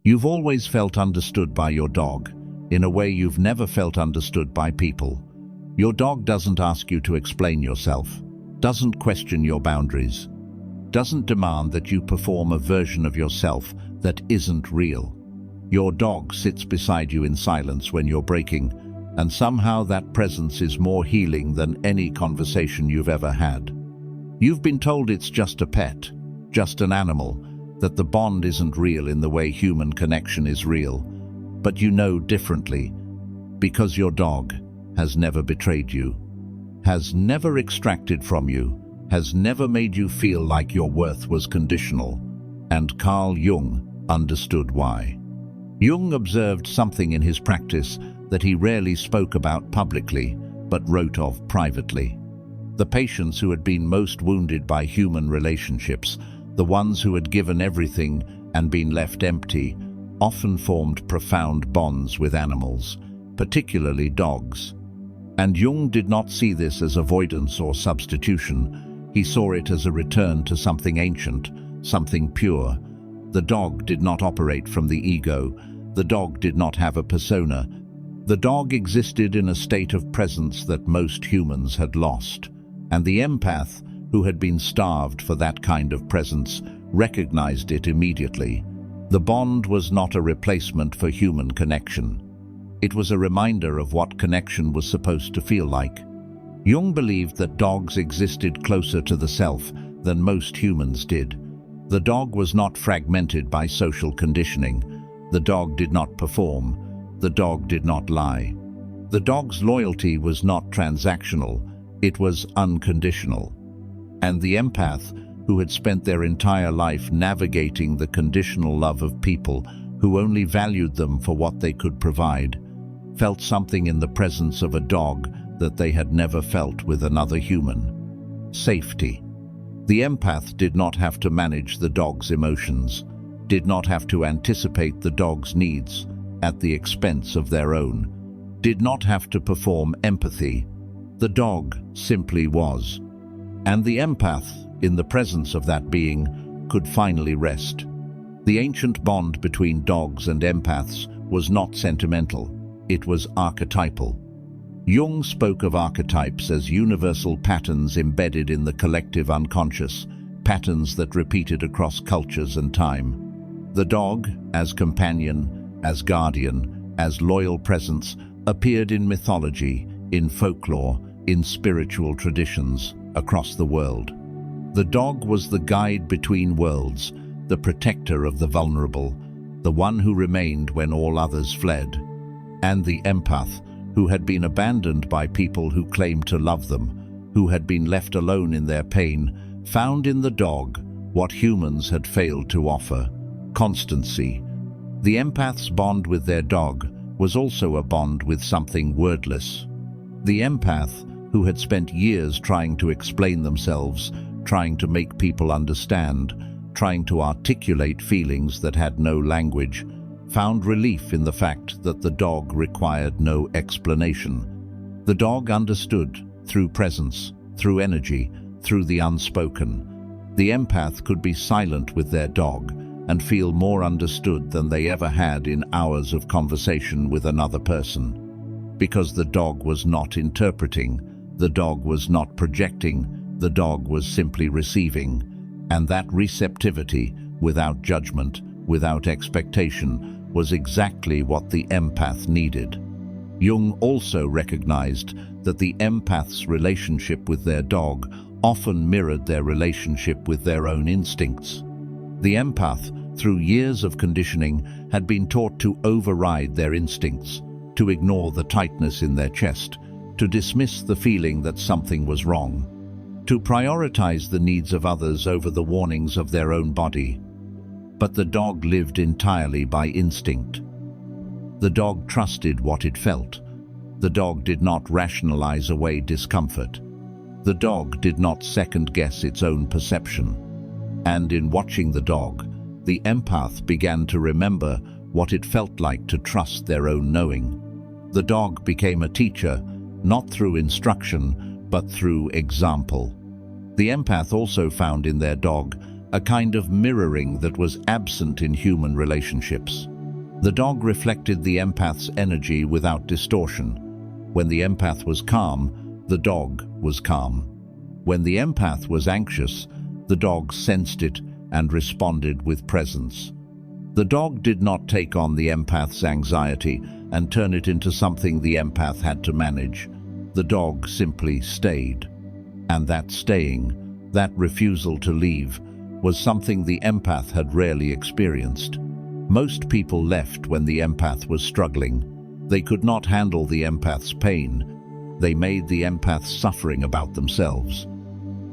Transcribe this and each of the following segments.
You've always felt understood by your dog, in a way you've never felt understood by people. Your dog doesn't ask you to explain yourself, doesn't question your boundaries, doesn't demand that you perform a version of yourself that isn't real. Your dog sits beside you in silence when you're breaking, and somehow that presence is more healing than any conversation you've ever had. You've been told it's just a pet, just an animal, that the bond isn't real in the way human connection is real. But you know differently, because your dog has never betrayed you, has never extracted from you, has never made you feel like your worth was conditional. And Carl Jung understood why. Jung observed something in his practice that he rarely spoke about publicly, but wrote of privately. The patients who had been most wounded by human relationships, the ones who had given everything and been left empty, often formed profound bonds with animals, particularly dogs. And Jung did not see this as avoidance or substitution. He saw it as a return to something ancient, something pure. The dog did not operate from the ego. The dog did not have a persona. The dog existed in a state of presence that most humans had lost. And the empath, who had been starved for that kind of presence, recognized it immediately. The bond was not a replacement for human connection. It was a reminder of what connection was supposed to feel like. Jung believed that dogs existed closer to the self than most humans did. The dog was not fragmented by social conditioning. The dog did not perform. The dog did not lie. The dog's loyalty was not transactional. It was unconditional. And the empath, who had spent their entire life navigating the conditional love of people who only valued them for what they could provide, felt something in the presence of a dog that they had never felt with another human: safety. The empath did not have to manage the dog's emotions, did not have to anticipate the dog's needs at the expense of their own, did not have to perform empathy. The dog simply was. And the empath, in the presence of that being, could finally rest. The ancient bond between dogs and empaths was not sentimental, it was archetypal. Jung spoke of archetypes as universal patterns embedded in the collective unconscious, patterns that repeated across cultures and time. The dog, as companion, as guardian, as loyal presence, appeared in mythology, in folklore, in spiritual traditions across the world. The dog was the guide between worlds, the protector of the vulnerable, the one who remained when all others fled. And the empath, who had been abandoned by people who claimed to love them, who had been left alone in their pain, found in the dog what humans had failed to offer: constancy. The empath's bond with their dog was also a bond with something wordless. The empath, who had spent years trying to explain themselves, trying to make people understand, trying to articulate feelings that had no language, found relief in the fact that the dog required no explanation. The dog understood through presence, through energy, through the unspoken. The empath could be silent with their dog and feel more understood than they ever had in hours of conversation with another person. Because the dog was not interpreting, the dog was not projecting, the dog was simply receiving. And that receptivity, without judgment, without expectation, was exactly what the empath needed. Jung also recognized that the empath's relationship with their dog often mirrored their relationship with their own instincts. The empath, through years of conditioning, had been taught to override their instincts, to ignore the tightness in their chest, to dismiss the feeling that something was wrong, to prioritize the needs of others over the warnings of their own body. But the dog lived entirely by instinct. The dog trusted what it felt. The dog did not rationalize away discomfort. The dog did not second-guess its own perception. And in watching the dog, the empath began to remember what it felt like to trust their own knowing. The dog became a teacher, not through instruction, but through example. The empath also found in their dog a kind of mirroring that was absent in human relationships. The dog reflected the empath's energy without distortion. When the empath was calm, the dog was calm. When the empath was anxious, the dog sensed it and responded with presence. The dog did not take on the empath's anxiety and turn it into something the empath had to manage. The dog simply stayed. And that staying, that refusal to leave, was something the empath had rarely experienced. Most people left when the empath was struggling. They could not handle the empath's pain. They made the empath's suffering about themselves.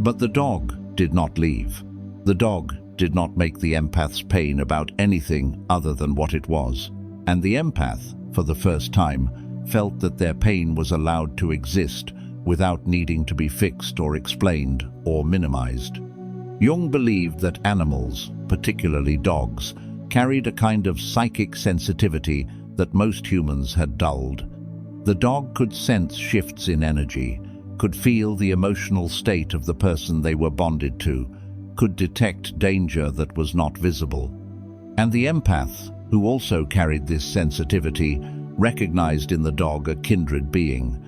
But the dog did not leave. The dog did not make the empath's pain about anything other than what it was. And the empath, for the first time, felt that their pain was allowed to exist without needing to be fixed or explained or minimized. Jung believed that animals, particularly dogs, carried a kind of psychic sensitivity that most humans had dulled. The dog could sense shifts in energy, could feel the emotional state of the person they were bonded to, could detect danger that was not visible. And the empath, who also carried this sensitivity, recognized in the dog a kindred being.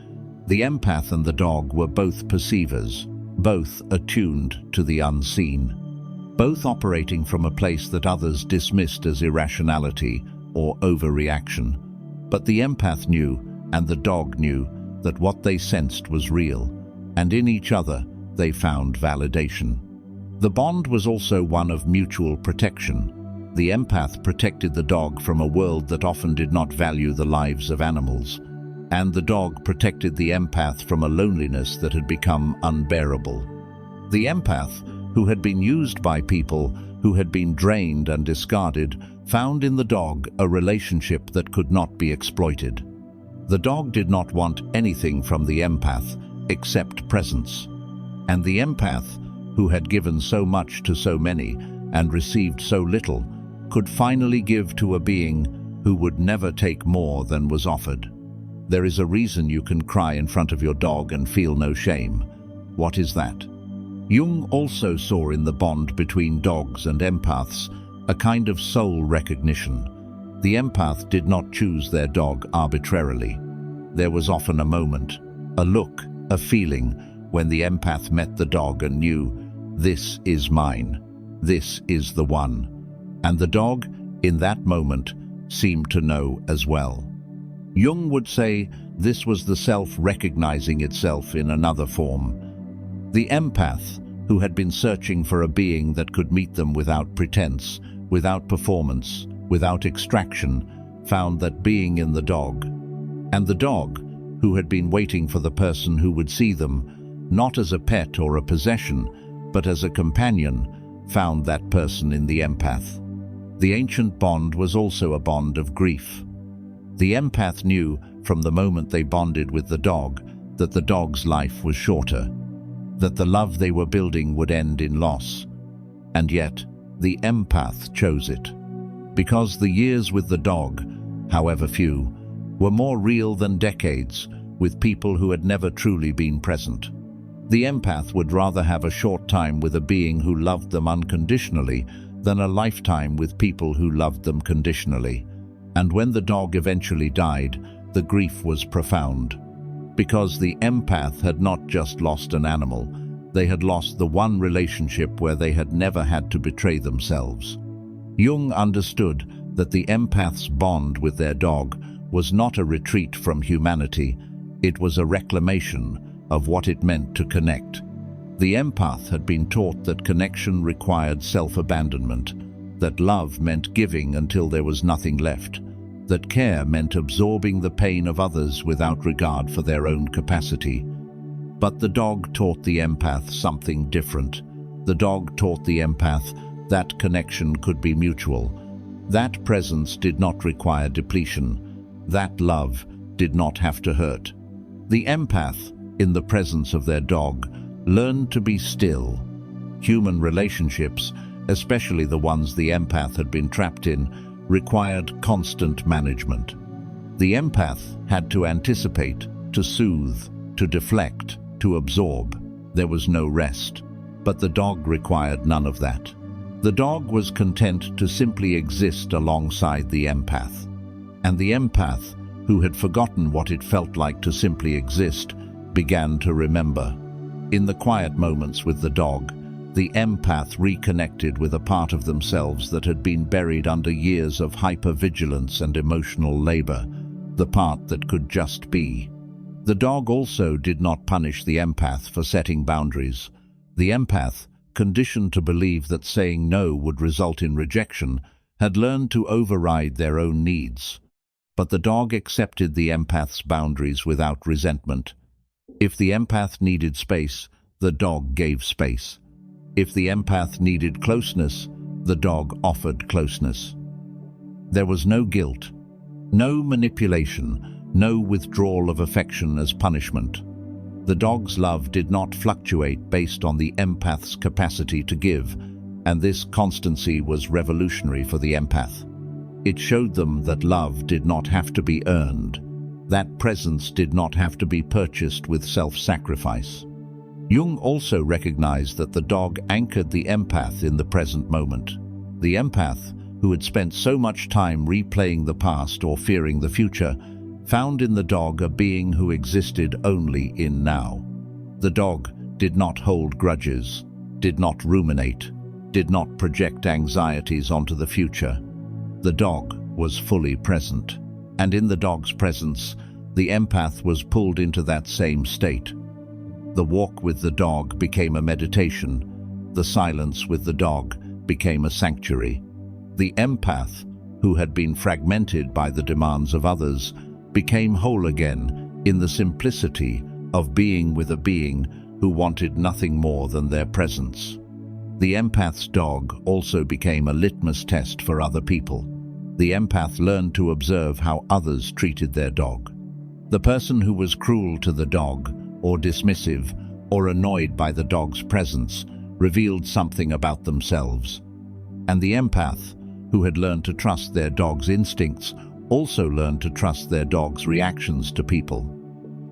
The empath and the dog were both perceivers, both attuned to the unseen, both operating from a place that others dismissed as irrationality or overreaction. But the empath knew, and the dog knew, that what they sensed was real, and in each other they found validation. The bond was also one of mutual protection. The empath protected the dog from a world that often did not value the lives of animals, and the dog protected the empath from a loneliness that had become unbearable. The empath, who had been used by people, who had been drained and discarded, found in the dog a relationship that could not be exploited. The dog did not want anything from the empath except presence, and the empath, who had given so much to so many and received so little, could finally give to a being who would never take more than was offered. There is a reason you can cry in front of your dog and feel no shame. What is that? Jung also saw in the bond between dogs and empaths a kind of soul recognition. The empath did not choose their dog arbitrarily. There was often a moment, a look, a feeling, when the empath met the dog and knew, this is mine, this is the one. And the dog, in that moment, seemed to know as well. Jung would say this was the self recognizing itself in another form. The empath, who had been searching for a being that could meet them without pretense, without performance, without extraction, found that being in the dog. And the dog, who had been waiting for the person who would see them, not as a pet or a possession, but as a companion, found that person in the empath. The ancient bond was also a bond of grief. The empath knew, from the moment they bonded with the dog, that the dog's life was shorter, that the love they were building would end in loss. And yet, the empath chose it. Because the years with the dog, however few, were more real than decades with people who had never truly been present. The empath would rather have a short time with a being who loved them unconditionally than a lifetime with people who loved them conditionally. And when the dog eventually died, the grief was profound. Because the empath had not just lost an animal, they had lost the one relationship where they had never had to betray themselves. Jung understood that the empath's bond with their dog was not a retreat from humanity, it was a reclamation of what it meant to connect. The empath had been taught that connection required self-abandonment, that love meant giving until there was nothing left, that care meant absorbing the pain of others without regard for their own capacity. But the dog taught the empath something different. The dog taught the empath that connection could be mutual. That presence did not require depletion. That love did not have to hurt. The empath, in the presence of their dog, learned to be still. Human relationships, especially the ones the empath had been trapped in, required constant management. The empath had to anticipate, to soothe, to deflect, to absorb. There was no rest. But the dog required none of that. The dog was content to simply exist alongside the empath. And the empath, who had forgotten what it felt like to simply exist, began to remember. In the quiet moments with the dog, the empath reconnected with a part of themselves that had been buried under years of hypervigilance and emotional labor, the part that could just be. The dog also did not punish the empath for setting boundaries. The empath, conditioned to believe that saying no would result in rejection, had learned to override their own needs. But the dog accepted the empath's boundaries without resentment. If the empath needed space, the dog gave space. If the empath needed closeness, the dog offered closeness. There was no guilt, no manipulation, no withdrawal of affection as punishment. The dog's love did not fluctuate based on the empath's capacity to give, and this constancy was revolutionary for the empath. It showed them that love did not have to be earned, that presence did not have to be purchased with self-sacrifice. Jung also recognized that the dog anchored the empath in the present moment. The empath, who had spent so much time replaying the past or fearing the future, found in the dog a being who existed only in now. The dog did not hold grudges, did not ruminate, did not project anxieties onto the future. The dog was fully present, and in the dog's presence, the empath was pulled into that same state. The walk with the dog became a meditation. The silence with the dog became a sanctuary. The empath, who had been fragmented by the demands of others, became whole again in the simplicity of being with a being who wanted nothing more than their presence. The empath's dog also became a litmus test for other people. The empath learned to observe how others treated their dog. The person who was cruel to the dog, or dismissive, or annoyed by the dog's presence, revealed something about themselves. And the empath, who had learned to trust their dog's instincts, also learned to trust their dog's reactions to people.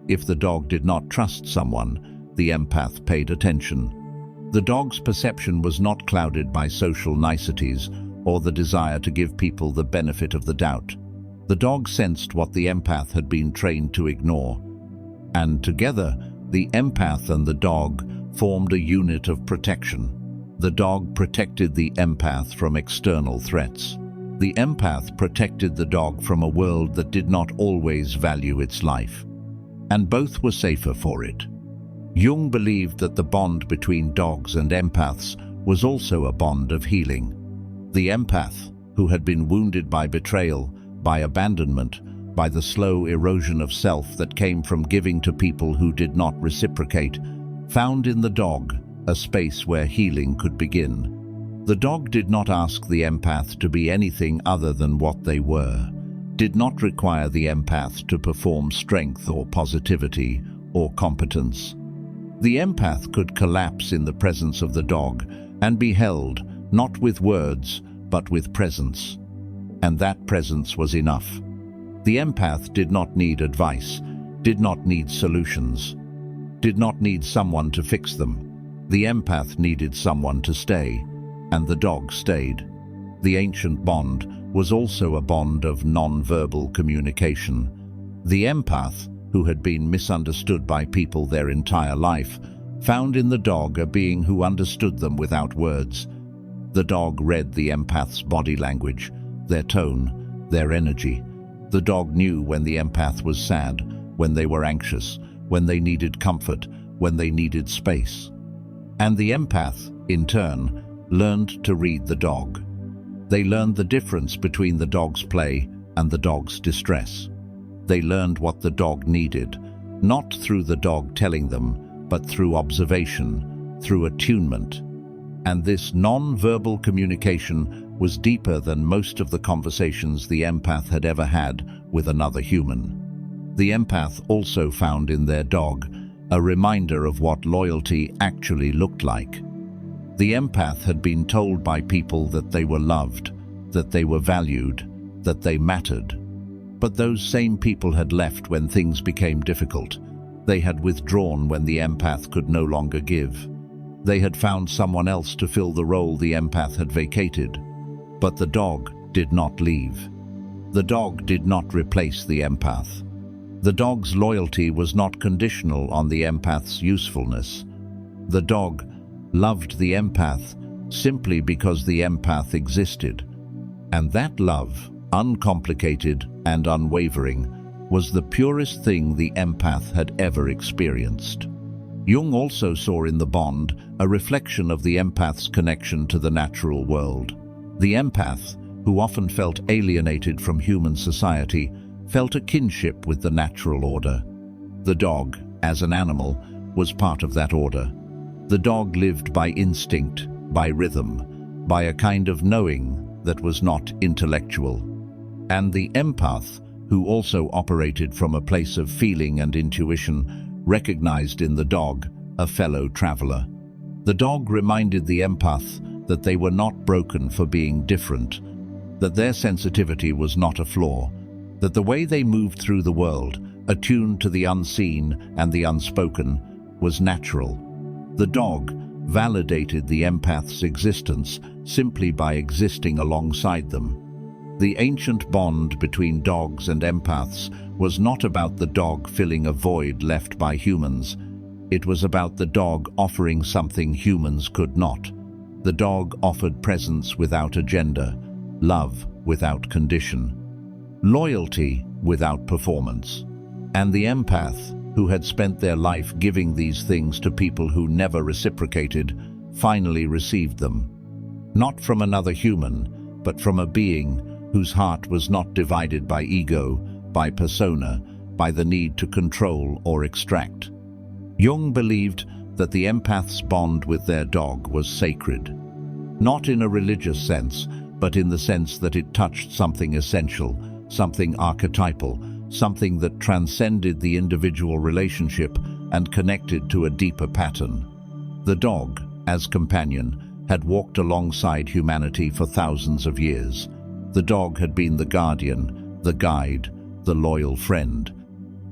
If the dog did not trust someone, the empath paid attention. The dog's perception was not clouded by social niceties or the desire to give people the benefit of the doubt. The dog sensed what the empath had been trained to ignore. And together, the empath and the dog formed a unit of protection. The dog protected the empath from external threats. The empath protected the dog from a world that did not always value its life. And both were safer for it. Jung believed that the bond between dogs and empaths was also a bond of healing. The empath, who had been wounded by betrayal, by abandonment, by the slow erosion of self that came from giving to people who did not reciprocate, found in the dog a space where healing could begin. The dog did not ask the empath to be anything other than what they were, did not require the empath to perform strength or positivity or competence. The empath could collapse in the presence of the dog and be held, not with words, but with presence. And that presence was enough. The empath did not need advice, did not need solutions, did not need someone to fix them. The empath needed someone to stay, and the dog stayed. The ancient bond was also a bond of non-verbal communication. The empath, who had been misunderstood by people their entire life, found in the dog a being who understood them without words. The dog read the empath's body language, their tone, their energy. The dog knew when the empath was sad, when they were anxious, when they needed comfort, when they needed space. And the empath, in turn, learned to read the dog. They learned the difference between the dog's play and the dog's distress. They learned what the dog needed, not through the dog telling them, but through observation, through attunement. And this non-verbal communication was deeper than most of the conversations the empath had ever had with another human. The empath also found in their dog a reminder of what loyalty actually looked like. The empath had been told by people that they were loved, that they were valued, that they mattered. But those same people had left when things became difficult. They had withdrawn when the empath could no longer give. They had found someone else to fill the role the empath had vacated. But the dog did not leave. The dog did not replace the empath. The dog's loyalty was not conditional on the empath's usefulness. The dog loved the empath simply because the empath existed. And that love, uncomplicated and unwavering, was the purest thing the empath had ever experienced. Jung also saw in the bond a reflection of the empath's connection to the natural world. The empath, who often felt alienated from human society, felt a kinship with the natural order. The dog, as an animal, was part of that order. The dog lived by instinct, by rhythm, by a kind of knowing that was not intellectual. And the empath, who also operated from a place of feeling and intuition, recognized in the dog a fellow traveler. The dog reminded the empath that they were not broken for being different, that their sensitivity was not a flaw, that the way they moved through the world, attuned to the unseen and the unspoken, was natural. The dog validated the empath's existence simply by existing alongside them. The ancient bond between dogs and empaths was not about the dog filling a void left by humans. It was about the dog offering something humans could not. The dog offered presence without agenda, love without condition, loyalty without performance. And the empath, who had spent their life giving these things to people who never reciprocated, finally received them. Not from another human, but from a being whose heart was not divided by ego, by persona, by the need to control or extract. Jung believed that the empath's bond with their dog was sacred. Not in a religious sense, but in the sense that it touched something essential, something archetypal, something that transcended the individual relationship and connected to a deeper pattern. The dog, as companion, had walked alongside humanity for thousands of years. The dog had been the guardian, the guide, the loyal friend.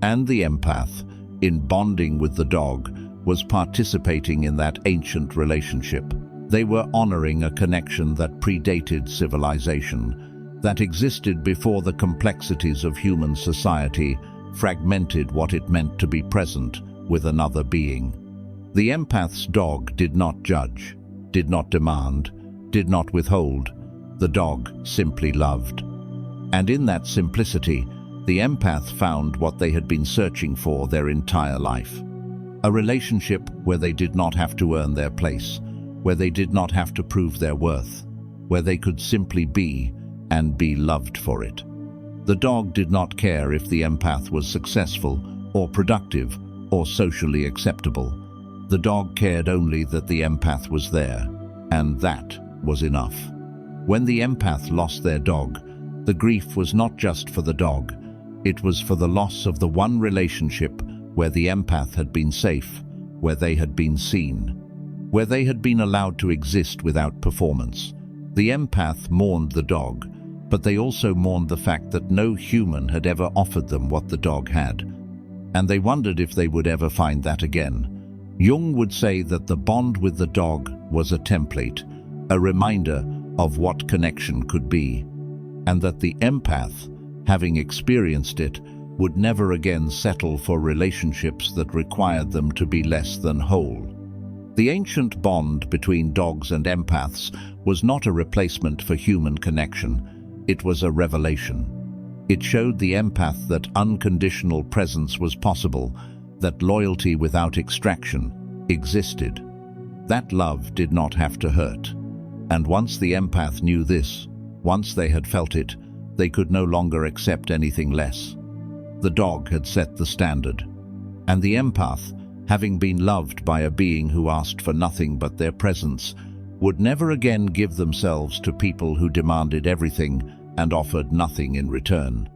And the empath, in bonding with the dog, was participating in that ancient relationship. They were honoring a connection that predated civilization, that existed before the complexities of human society fragmented what it meant to be present with another being. The empath's dog did not judge, did not demand, did not withhold. The dog simply loved. And in that simplicity, the empath found what they had been searching for their entire life. A relationship where they did not have to earn their place, where they did not have to prove their worth, where they could simply be and be loved for it. The dog did not care if the empath was successful or productive or socially acceptable. The dog cared only that the empath was there, and that was enough. When the empath lost their dog, the grief was not just for the dog. It was for the loss of the one relationship where the empath had been safe, where they had been seen, where they had been allowed to exist without performance. The empath mourned the dog, but they also mourned the fact that no human had ever offered them what the dog had. And they wondered if they would ever find that again. Jung would say that the bond with the dog was a template, a reminder of what connection could be, and that the empath, having experienced it, would never again settle for relationships that required them to be less than whole. The ancient bond between dogs and empaths was not a replacement for human connection. It was a revelation. It showed the empath that unconditional presence was possible, that loyalty without extraction existed. That love did not have to hurt. And once the empath knew this, once they had felt it, they could no longer accept anything less. The dog had set the standard. And the empath, having been loved by a being who asked for nothing but their presence, would never again give themselves to people who demanded everything and offered nothing in return.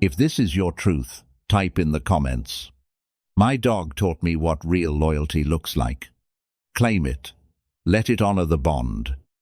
If this is your truth, type in the comments. My dog taught me what real loyalty looks like. Claim it. Let it honor the bond.